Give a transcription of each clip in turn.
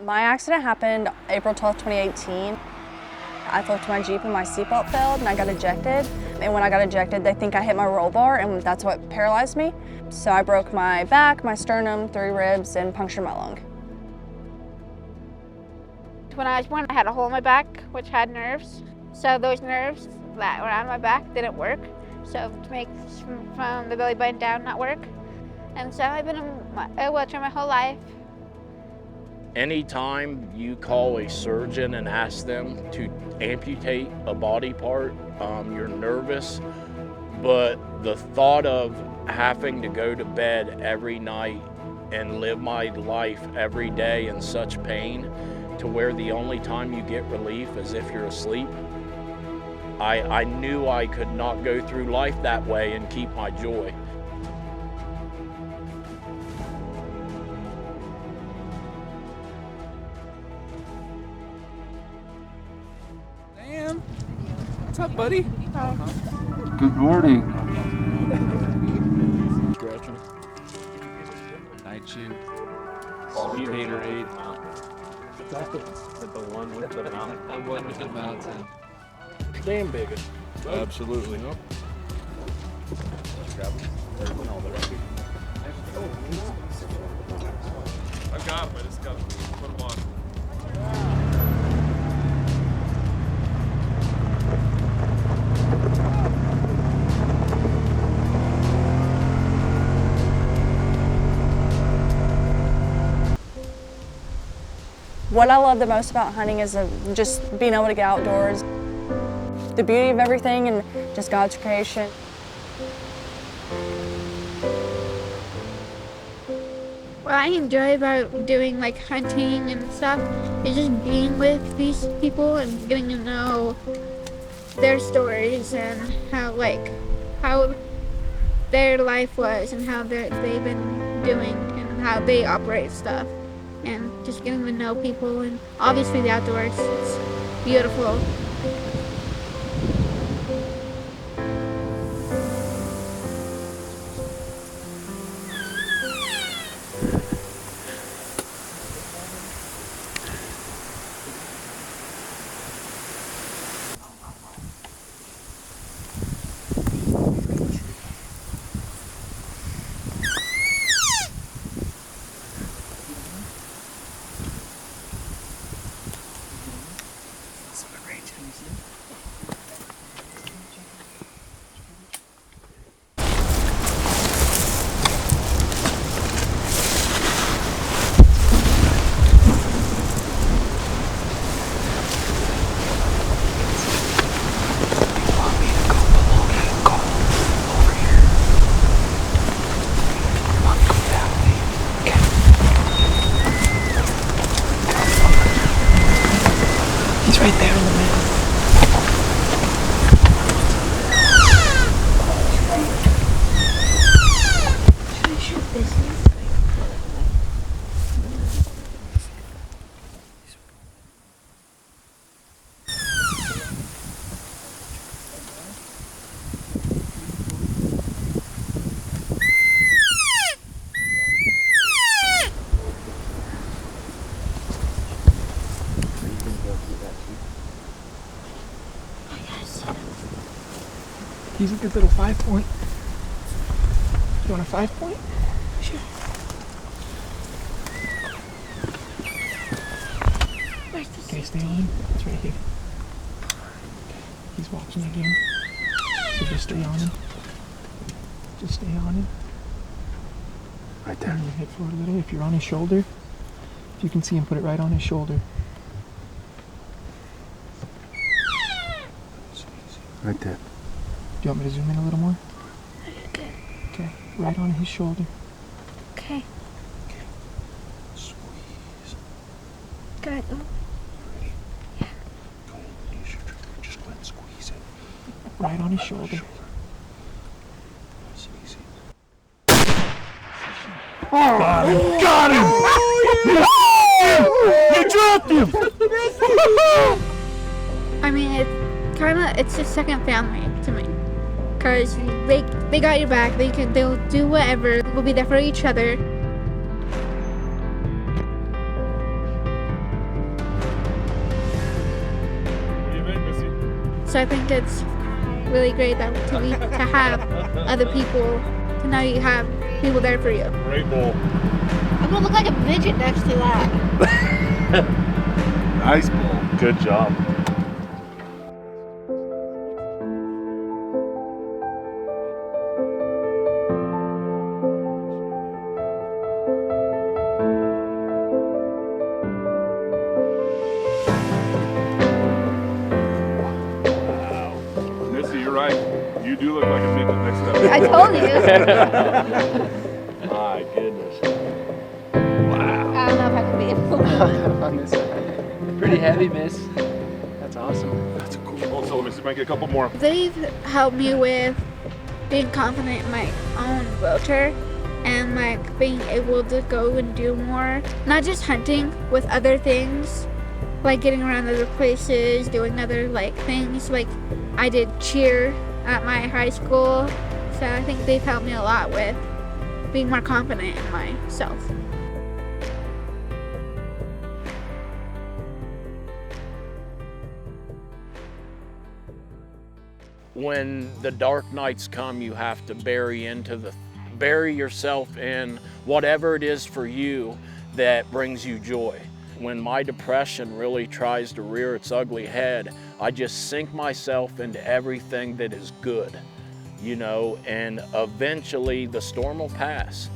My accident happened April 12, 2018. I flipped my Jeep and my seatbelt failed and I got ejected. And when I got ejected, they think I hit my roll bar and that's what paralyzed me. So I broke my back, my sternum, 3 ribs, and punctured my lung. When I was born, I had a hole in my back, which had nerves. So those nerves that were on my back didn't work. So to make from the belly button down not work. And so I've been in a wheelchair my whole life. Anytime you call a surgeon and ask them to amputate a body part, you're nervous, but the thought of having to go to bed every night and live my life every day in such pain to where the only time you get relief is if you're asleep, I knew I could not go through life that way and keep my joy. What's up, buddy? Good morning. Scratching. Night shoot. Gatorade. The one with the mountain. The one with the mountain. Damn big. Absolutely. Yep. I've got them. I just got to put them on. What I love the most about hunting is just being able to get outdoors. The beauty of everything and just God's creation. What I enjoy about doing like hunting and stuff is just being with these people and getting to know their stories and how their life was and how they've been doing and how they operate stuff. And just getting to know people and obviously the outdoors, it's beautiful. He's right there in the middle. Should I shoot this one? He's a good little 5-point. You want a 5-point? Sure. Okay, stay on him. It's right here. Okay. He's walking again. So just stay on him. Just stay on him. Right there. Turn your head forward a little. If you're on his shoulder, if you can see him, put it right on his shoulder. Right there. Do you want me to zoom in a little more? Okay. Okay, right on his shoulder. Okay. Squeeze. Good. Ready? Yeah. Go ahead and use your trigger. Just go ahead and squeeze it. Right on his shoulder. Nice and easy. Oh, got him! Oh, you dropped him! I mean, it's a second family to me, cause they got your back. They'll do whatever. We'll be there for each other. So I think it's really great that to have other people, to know you have people there for you. Great bull. I'm gonna look like a midget next to that. Nice bull. Good job. Missy, you're right. You do look like a midget next to that. I told you. My goodness. I don't know if I can be. Pretty heavy, miss. That's awesome. That's cool. Also, Missy might get a couple more. They've helped me with being confident in my own wheelchair and like being able to go and do more, not just hunting, with other things, like getting around other places, doing other like things. Like I did cheer at my high school, so I think they've helped me a lot with being more confident in myself. When the dark nights come, you have to bury yourself in whatever it is for you that brings you joy. When my depression really tries to rear its ugly head, I just sink myself into everything that is good, you know, and eventually the storm will pass.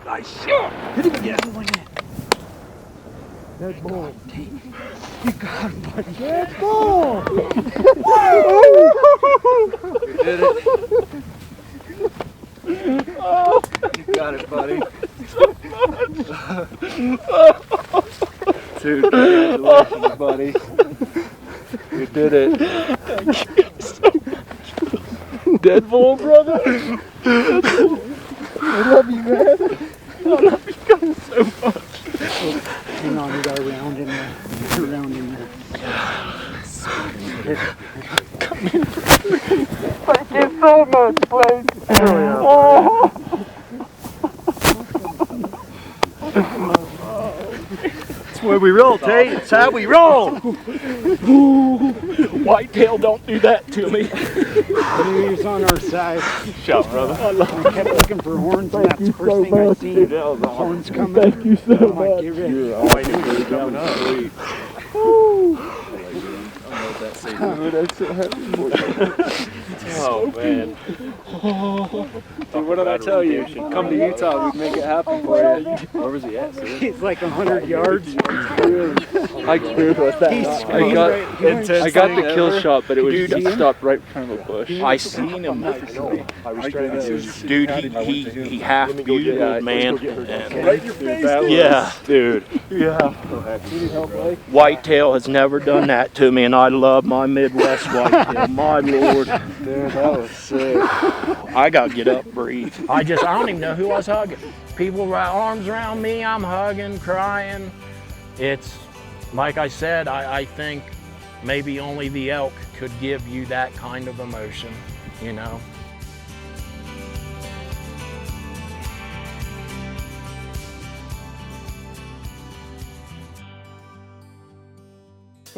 Nice. Hit him again. Good ball. You got him, buddy. Good ball. You did it. You got it, buddy. Dude, congratulations, buddy. You did it. Thank you so much. Dead bull, brother. I love you, man. I love you guys so much. Hang on, you gotta round in there. Round in there. Come here. Thank you so much, Blake. That's where we roll, Tate. That's how we roll. Whitetail, don't do that to me. He was on our side. Shut up, brother. We kept looking for horns, and that's the first thing I seen. Horns coming. Thank you so much. Get ready. Oh, I knew you were coming up. Sweet. Oh, man. Dude, what did I tell you? Come to Utah, we'd make it happen for you. Where was he at? He's like 100 yards. I got the kill shot, but it was just stopped right in front of a bush. I seen him. Dude, he half bugled, man. Right in your face, Yeah, dude. Yeah. Whitetail has never done that to me, and I love my Midwest whitetail. My Lord. Dude, that was sick. I gotta get up, breathe. I don't even know who I was hugging. People with arms around me, I'm hugging, crying. It's, like I said, I think maybe only the elk could give you that kind of emotion, you know?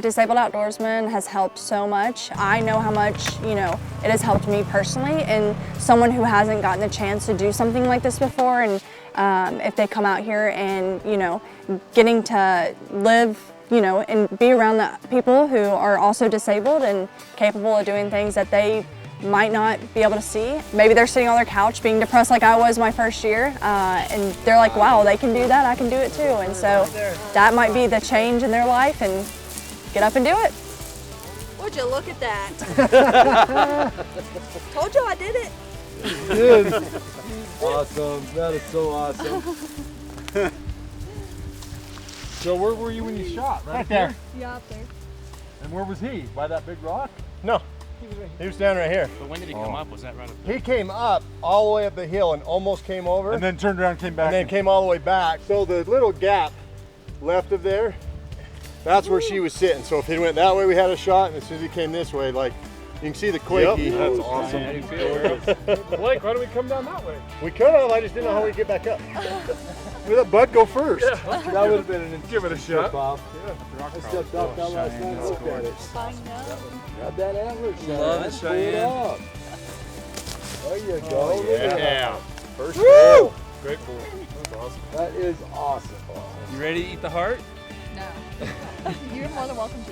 Disabled Outdoorsmen has helped so much. I know how much, you know, it has helped me personally, and someone who hasn't gotten the chance to do something like this before, and if they come out here and, you know, getting to live, you know, and be around the people who are also disabled and capable of doing things that they might not be able to see. Maybe they're sitting on their couch being depressed like I was my first year, and they're like, wow, they can do that, I can do it too. And so that might be the change in their life, and get up and do it. Would you look at that? Told you I did it. Dude. Awesome. That is so awesome. So where were you when you shot? Right there. Yeah, up there. And where was he? By that big rock? No, he was standing right here. But when did he come up? Was that right up He came up all the way up the hill and almost came over. And then turned around and came back. And then came all the way back. So the little gap left of there, that's where she was sitting. So if he went that way, we had a shot, and as soon as he came this way, like, you can see the quakey. Yep. That's awesome. Blake, why don't we come down that way? We could have, I just didn't know how we'd get back up. We let Bud go first. Yeah. That would have been an Give it a shot. Bob. Yeah. I stepped off down last night and looked at it. Grab that antler shot. Love it, Pull it Cheyenne. up. There you go. Oh, Look at that. yeah. First Woo! pull. Great pull. That's awesome. That is awesome. You ready to eat the heart? No. You're more than welcome to.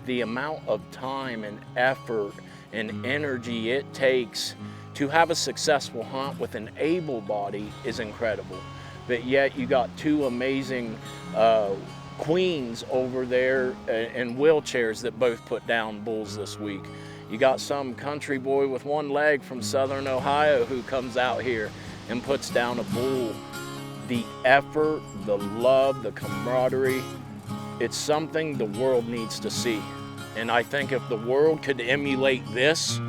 The amount of time and effort and energy it takes to have a successful hunt with an able body is incredible. But yet you got two amazing queens over there in wheelchairs that both put down bulls this week. You got some country boy with one leg from Southern Ohio who comes out here and puts down a bull. The effort, the love, the camaraderie, it's something the world needs to see. And I think if the world could emulate this,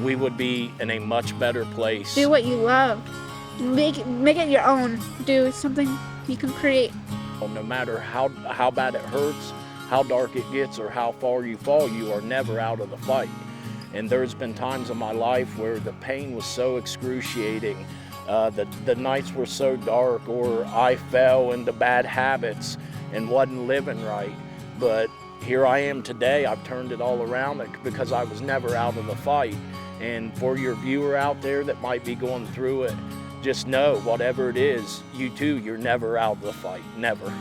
we would be in a much better place. Do what you love. Make it your own. Do something you can create. No matter how bad it hurts, how dark it gets, or how far you fall, you are never out of the fight. And there's been times in my life where the pain was so excruciating, the nights were so dark, or I fell into bad habits and wasn't living right. But here I am today. I've turned it all around because I was never out of the fight. And for your viewer out there that might be going through it, just know whatever it is, you too, you're never out of the fight, never.